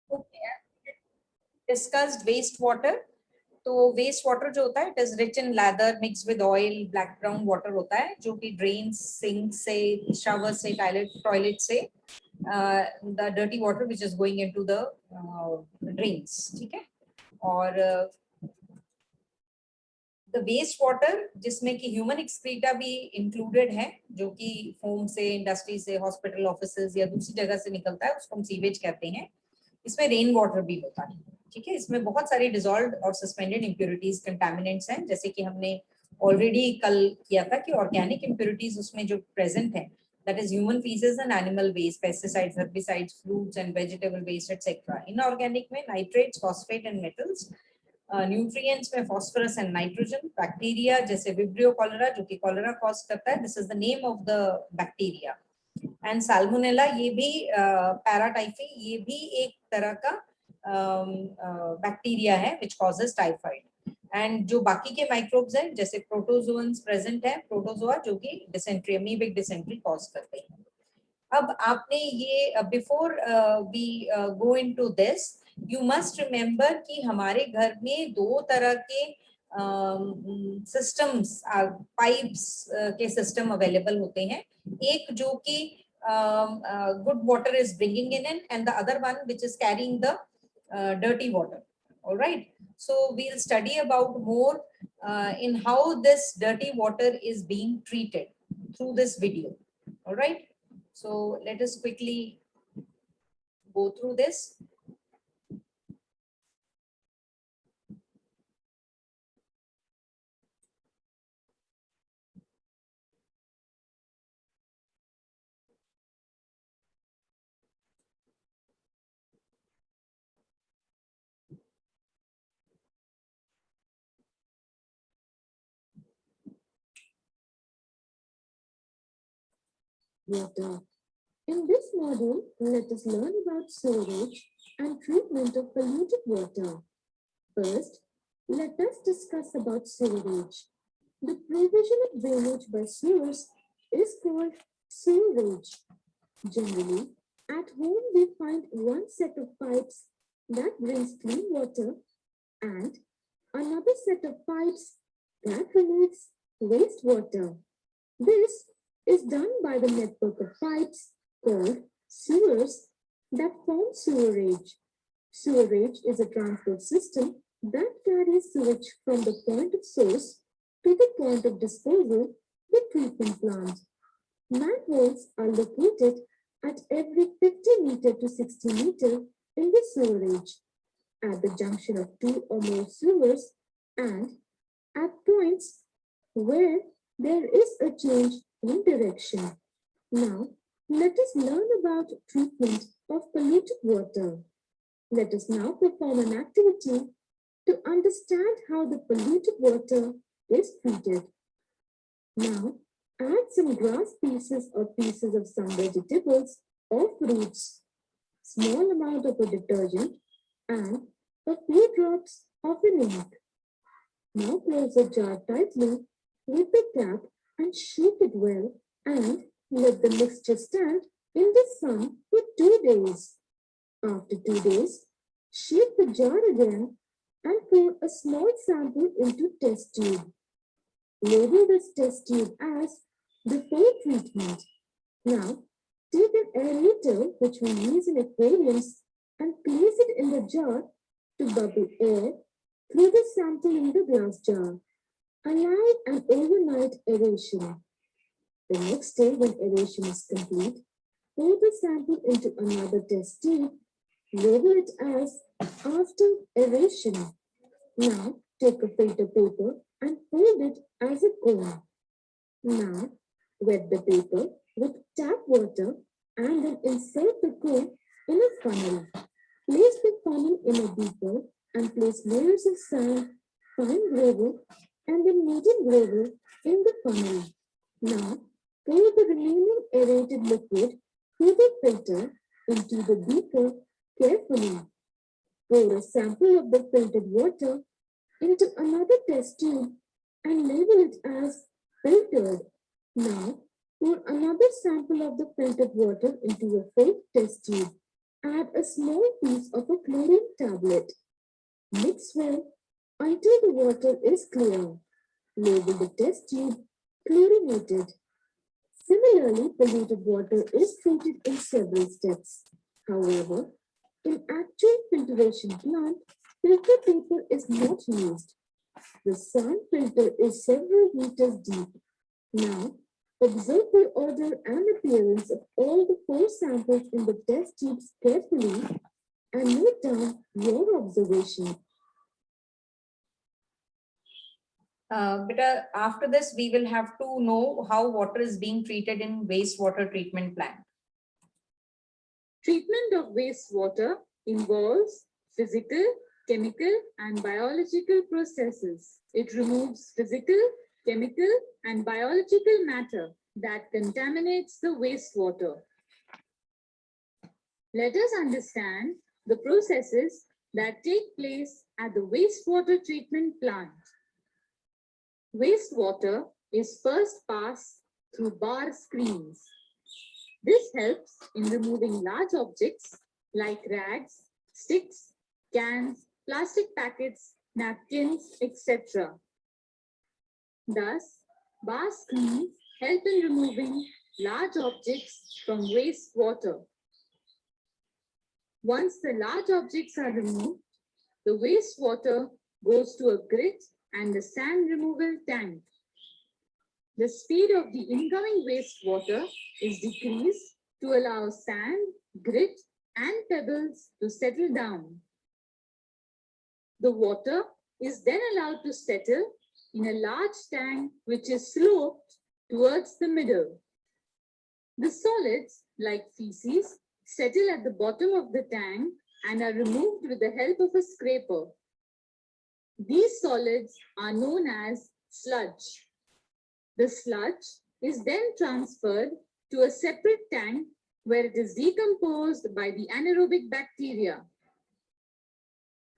Okay, discussed wastewater. तो waste water जो होता है it is rich in leather mix with oil black brown water होता है जो कि ड्रेन सिंक से शावर से टॉयलेट से the dirty water which is going into the drains, ठीक है। और द वेस्ट वाटर जिसमें कि ह्यूमन एक्सक्रीटा भी इंक्लूडेड है, जो कि फोम से, इंडस्ट्री से, हॉस्पिटल ऑफिसेज या दूसरी जगह से निकलता है, उसको हम सीवेज कहते हैं। इसमें रेन वाटर भी होता है, ठीक है। इसमें बहुत सारी डिजॉल्व और सस्पेंडेड इम्प्योरिटीज कंटामिनेंट्स हैं, जैसे कि हमने ऑलरेडी कल किया था कि ऑर्गेनिक इम्प्योरिटीज उसमें जो प्रेजेंट है that is human faeces and animal waste, pesticides, herbicides, fruits and vegetable waste etcetera. Inorganic में nitrates, phosphate and metals. Nutrients में फॉस्फोरस एंड नाइट्रोजन। बैक्टीरिया जैसे विब्रियो कॉलरा जो कि कॉलरा कॉज करता है, this is the name of the bacteria. And salmonella ये भी paratyphi, ये भी एक तरह का बैक्टीरिया है विच कॉजेज टाइफाइड। एंड जो बाकी के माइक्रोब्स हैं जैसे प्रोटोजोअन्स प्रेजेंट है, प्रोटोजोआ जो कि डिसेंट्री, अमीबिक डिसेंट्री कॉज करते हैं। अब आपने ये before we go into this, you must remember कि हमारे घर में दो तरह के सिस्टम्स, पाइप्स के सिस्टम अवेलेबल होते हैं। एक जो कि good water is bringing in and the other one which is carrying the dirty water. All right, so we'll study about more in how this dirty water is being treated through this video. All right, so let us quickly go through this. Water. In this module, let us learn about sewerage and treatment of polluted water. First, let us discuss about sewerage. The provision of drainage by sewers is called sewerage. Generally, at home we find one set of pipes that brings clean water and another set of pipes that removes wastewater. This is done by the network of pipes called sewers that form sewerage. Sewerage is a transport system that carries sewage from the point of source to the point of disposal, the treatment plant. Manholes are located at every 50 meter to 60 meter in the sewerage, at the junction of two or more sewers, and at points where there is a change in direction. Now, let us learn about treatment of polluted water. Let us now perform an activity to understand how the polluted water is treated. Now, add some grass pieces or pieces of some vegetables or fruits, small amount of a detergent, and a few drops of an ink. Now close the jar tightly with the cap and shake it well and let the mixture stand in the sun for 2 days. After 2 days, shake the jar again and pour a small sample into test tube. Label this test tube as before treatment. Now, take an aerator which we use in aquariums and place it in the jar to bubble air through the sample in the glass jar. Allow an overnight aeration. The next day, when aeration is complete, pour the sample into another test tube. Label it as after aeration. Now, take a filter paper and fold it as a cone. Now, wet the paper with tap water and then insert the cone in a funnel. Place the funnel in a beaker and place layers of sand, fine gravel, and then medium gravel in the funnel. Now, pour the remaining aerated liquid through the filter into the beaker carefully. Pour a sample of the filtered water into another test tube and label it as filtered. Now, pour another sample of the filtered water into a fake test tube. Add a small piece of a chlorine tablet. Mix well until the water is clear. Label the test tube chlorinated. Similarly, polluted water is treated in several steps. However, in actual filtration plant, filter paper is not used. The sand filter is several meters deep. Now, observe the order and appearance of all the 4 samples in the test tubes carefully and note down your observation. But after this, we will have to know how water is being treated in wastewater treatment plant. Treatment of wastewater involves physical, chemical, and biological processes. It removes physical, chemical, and biological matter that contaminates the wastewater. Let us understand the processes that take place at the wastewater treatment plant. Wastewater is first passed through bar screens. This helps in removing large objects like rags, sticks, cans, plastic packets, napkins, etc. Thus, bar screens help in removing large objects from wastewater. Once the large objects are removed, the wastewater goes to a grit and the sand removal tank. The speed of the incoming wastewater is decreased to allow sand, grit, and pebbles to settle down. The water is then allowed to settle in a large tank which is sloped towards the middle. The solids, like feces, settle at the bottom of the tank and are removed with the help of a scraper. These solids are known as sludge. The sludge is then transferred to a separate tank where it is decomposed by the anaerobic bacteria.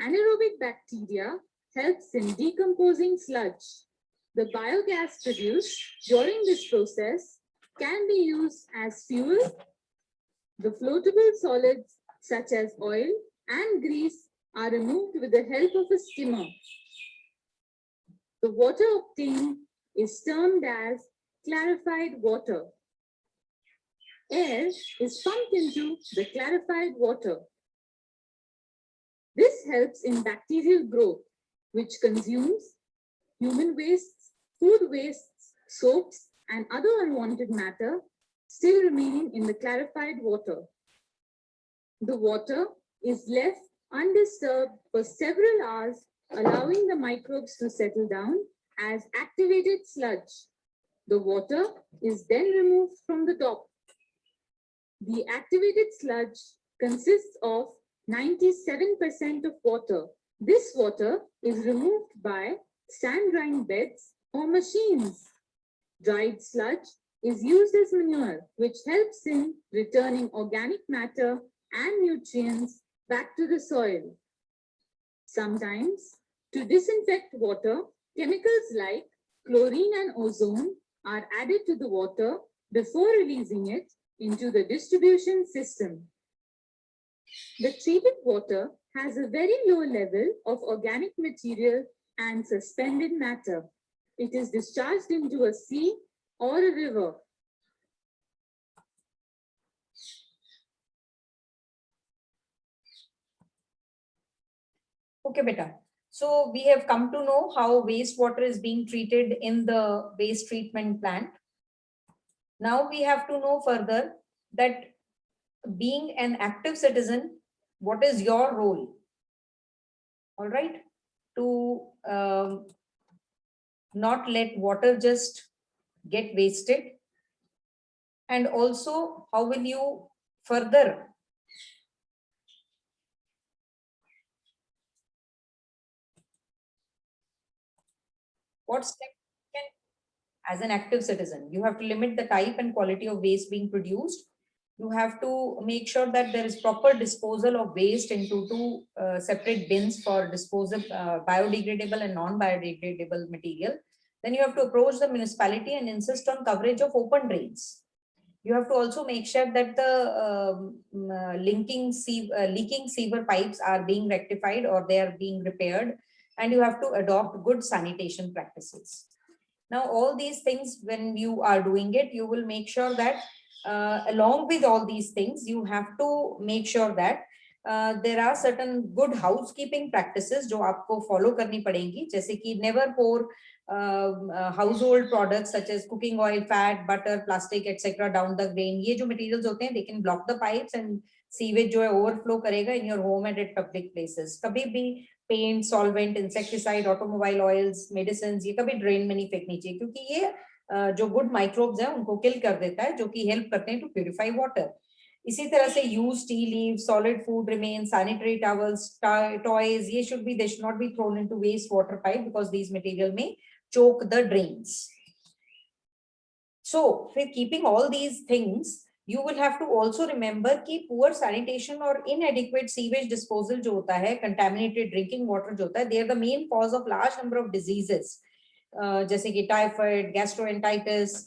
Anaerobic bacteria helps in decomposing sludge. The biogas produced during this process can be used as fuel. The floatable solids such as oil and grease are removed with the help of a skimmer. The water obtained is termed as clarified water. Air is pumped into the clarified water. This helps in bacterial growth, which consumes human wastes, food wastes, soaps, and other unwanted matter still remaining in the clarified water. The water is left undisturbed for several hours, allowing the microbes to settle down as activated sludge. The water is then removed from the top. The activated sludge consists of 97% of water. This water is removed by sand drying beds or machines. Dried sludge is used as manure, which helps in returning organic matter and nutrients back to the soil. Sometimes, to disinfect water, chemicals like chlorine and ozone are added to the water before releasing it into the distribution system. The treated water has a very low level of organic material and suspended matter. It is discharged into a sea or a river. Okay, beta. So we have come to know how wastewater is being treated in the waste treatment plant. Now we have to know further that being an active citizen, what is your role? All right, to not let water just get wasted. And also, how will you further what step can, as an active citizen, you have to limit the type and quality of waste being produced. You have to make sure that there is proper disposal of waste into two separate bins for disposal, biodegradable and non-biodegradable material. Then you have to approach the municipality and insist on coverage of open drains. You have to also make sure that the leaking sewer pipes are being rectified or they are being repaired, and you have to adopt good sanitation practices. Now, all these things, when you are doing it, you will make sure that along with all these things, you have to make sure that there are certain good housekeeping practices जो आपको follow करनी पड़ेंगी, जैसे कि never pour household products such as cooking oil, fat, butter, plastic, etc. down the drain. ये जो materials होते हैं, they can block the pipes and sewage जो है overflow करेगा in your home and at public places. कभी भी paint, solvent, insecticide, automobile oils, medicine, ये कभी ड्रेन में नहीं फेंकनी चाहिए, क्योंकि ये जो गुड माइक्रोब्स हैं उनको किल कर देता है, जो कि हेल्प करते हैं टू प्यूरिफाई वाटर. इसी तरह से use tea leave, solid food remain, sanitary towels, toys, ये should be, they should not be thrown into waste water pipe because these material में choke the drains. So for keeping all these things, you will have to also remember कि poor sanitation or inadequate sewage disposal जो होता है, contaminated drinking water जो होता है, they are the main cause of large number of diseases, जैसे कि typhoid, gastroenteritis,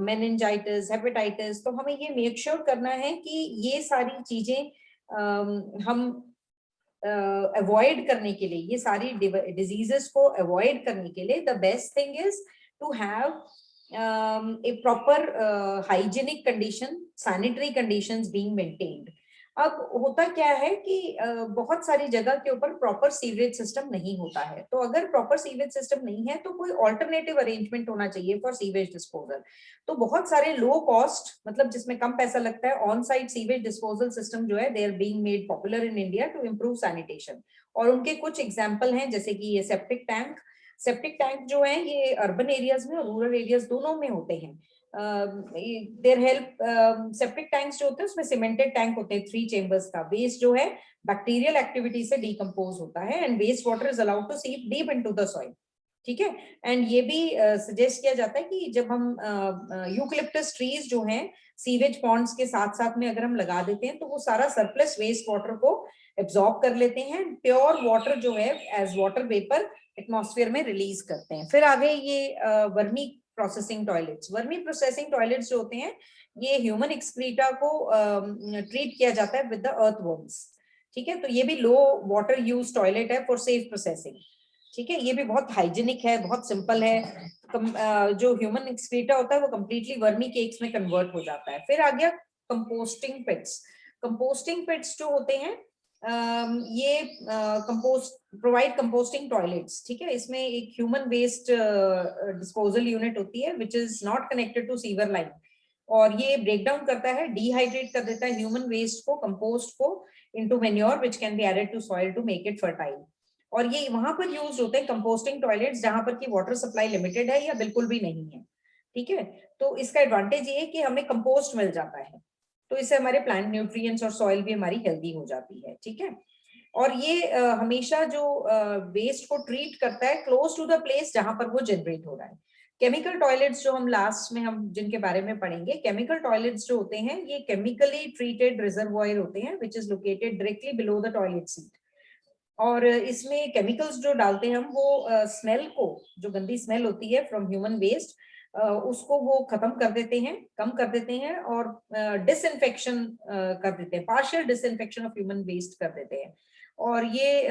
meningitis, hepatitis. तो हमें ये make sure करना है कि ये सारी चीजें हम अवॉइड करने के लिए, ये सारी डिजीजेस को अवॉइड करने के लिए, the best thing is to have a proper hygienic condition, sanitary conditions being maintained. अब होता क्या है कि बहुत सारी जगह के ऊपर प्रॉपर सीवरेज सिस्टम नहीं होता है, तो अगर प्रॉपर सीवरेज सिस्टम नहीं है तो कोई ऑल्टरनेटिव अरेंजमेंट होना चाहिए फॉर सीवेज डिस्पोजल. तो बहुत सारे लो कॉस्ट, मतलब जिसमें कम पैसा लगता है, on site sewage disposal system जो है, they are being made popular in India to improve sanitation. और उनके कुछ एग्जाम्पल हैं, जैसे कि ये सेप्टिक टैंक जो है, ये अर्बन एरियाज में और रूरल एरियाज दोनों में होते हैं. देयर हेल्प, सेप्टिक टैंक्स जो होते हैं उसमें सीमेंटेड टैंक होते हैं 3 चेंबर्स का. वेस्ट जो है बैक्टीरियल एक्टिविटी से डिकम्पोज होता है and waste water is allowed to seep deep into the soil. ठीक है. एंड ये भी सजेस्ट किया जाता है कि जब हम यूकलिप्टस ट्रीज जो हैं सीवेज पॉन्ड्स के साथ साथ में अगर हम लगा देते हैं तो वो सारा सरप्लस वेस्ट वाटर को एब्जॉर्ब कर लेते हैं, प्योर वाटर जो है एज वाटर वेपर एटमॉस्फेयर में रिलीज करते हैं. फिर आगे ये vermi processing toilets. Vermi processing toilets जो होते हैं, ये ह्यूमन एक्सक्रीटा को ट्रीट किया जाता है विद द अर्थवर्म्स. ठीक है. तो ये भी लो वाटर यूज टॉयलेट है फॉर सेफ प्रोसेसिंग. ठीक है. ये भी बहुत हाइजीनिक है, बहुत सिंपल है. जो ह्यूमन एक्सक्रीटा होता है वो कंप्लीटली वर्मी केक्स में कन्वर्ट हो जाता है. फिर आ गया कंपोस्टिंग पिट्स. कंपोस्टिंग पिट्स जो होते हैं, ये प्रोवाइड कंपोस्टिंग टॉयलेट्स. ठीक है. इसमें एक ह्यूमन वेस्ट डिस्पोजल यूनिट होती है which is not connected to sewer line, और ये ब्रेक डाउन करता है, डिहाइड्रेट कर देता है ह्यूमन वेस्ट को, कंपोस्ट को, into manure which can be added to soil to make it fertile. और ये वहां पर यूज होते हैं कंपोस्टिंग टॉयलेट्स जहां पर की वाटर सप्लाई लिमिटेड है या बिल्कुल भी नहीं है. ठीक है. तो इसका एडवांटेज ये है कि हमें कंपोस्ट मिल जाता है, तो इससे हमारे प्लांट न्यूट्रिएंट्स और सॉइल भी हमारी हेल्दी हो जाती है. ठीक है. और ये हमेशा जो वेस्ट को ट्रीट करता है क्लोज टू द प्लेस जहां पर वो जनरेट हो रहा है. केमिकल टॉयलेट्स जो हम लास्ट में हम जिनके बारे में पढ़ेंगे, केमिकल टॉयलेट्स जो होते हैं ये केमिकली ट्रीटेड रिजर्वॉयर होते हैं which is located directly below the toilet seat. और इसमें केमिकल्स जो डालते हैं हम, वो स्मेल को, जो गंदी स्मेल होती है फ्रॉम ह्यूमन वेस्ट, उसको वो खत्म कर देते हैं, कम कर देते हैं, और डिसइंफेक्शन कर देते हैं, partial disinfection of human waste कर देते हैं. और ये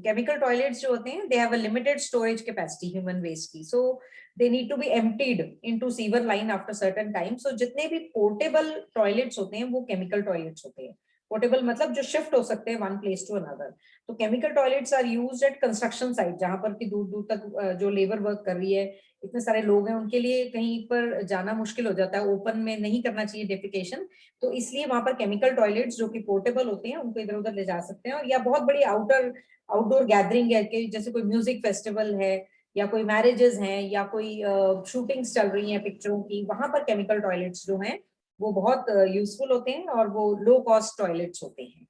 केमिकल टॉयलेट्स जो होते हैं, they have a limited storage capacity human waste की, so they need to be emptied into sewer line after certain time. So जितने भी पोर्टेबल टॉयलेट्स होते हैं वो केमिकल टॉयलेट्स होते हैं. पोर्टेबल मतलब जो शिफ्ट हो सकते हैं वन प्लेस टू अनदर. तो chemical toilets are used at construction site, जहां पर कि दूर दूर तक जो लेबर वर्क कर रही है, इतने सारे लोग हैं, उनके लिए कहीं पर जाना मुश्किल हो जाता है, ओपन में नहीं करना चाहिए डेफिकेशन, तो इसलिए वहां पर केमिकल टॉयलेट्स जो कि पोर्टेबल होते हैं उनको इधर उधर ले जा सकते हैं. और या बहुत बड़ी आउटडोर गैदरिंग है कि जैसे कोई म्यूजिक फेस्टिवल है या कोई मैरिजेस हैं या कोई शूटिंग्स चल रही हैं पिक्चरों की, वहां पर केमिकल टॉयलेट्स जो हैं वो बहुत यूजफुल होते हैं और वो लो कॉस्ट टॉयलेट्स होते हैं.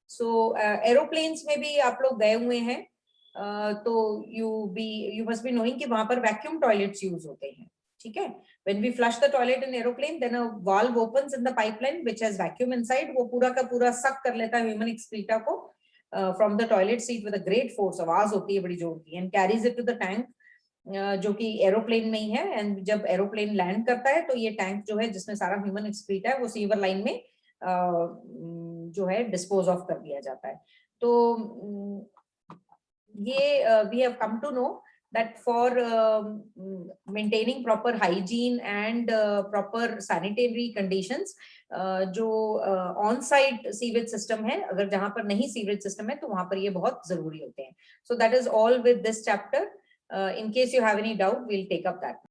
सो एरोप्लेन्स में भी आप लोग गए हुए हैं, तो यू मस्ट बी नोइंग कि वहां पर वैक्यूम टॉयलेट्स यूज होते हैं. ठीक है. When we flush the toilet in aeroplane, then a valve opens in the pipeline which has vacuum inside. वो पूरा का पूरा सक कर लेता है ह्यूमन एक्सक्रीटा को from the toilet seat with a great force. आवाज होती है बड़ी जोर की, and carries it to the tank जो कि एरोप्लेन में ही है, एंड जब एरोप्लेन लैंड करता है तो ये टैंक जो है जिसमें सारा ह्यूमन एक्सक्रीटा है वो सीवर लाइन में जो है डिस्पोज ऑफ कर दिया जाता है। तो ये we have come to know that for maintaining proper hygiene and proper sanitary conditions, जो ऑन साइट सीवेज सिस्टम है, अगर जहां पर नहीं सीवेज सिस्टम है तो वहां पर ये बहुत जरूरी होते हैं। So that is all with this chapter. In case you have any doubt, we'll take up that.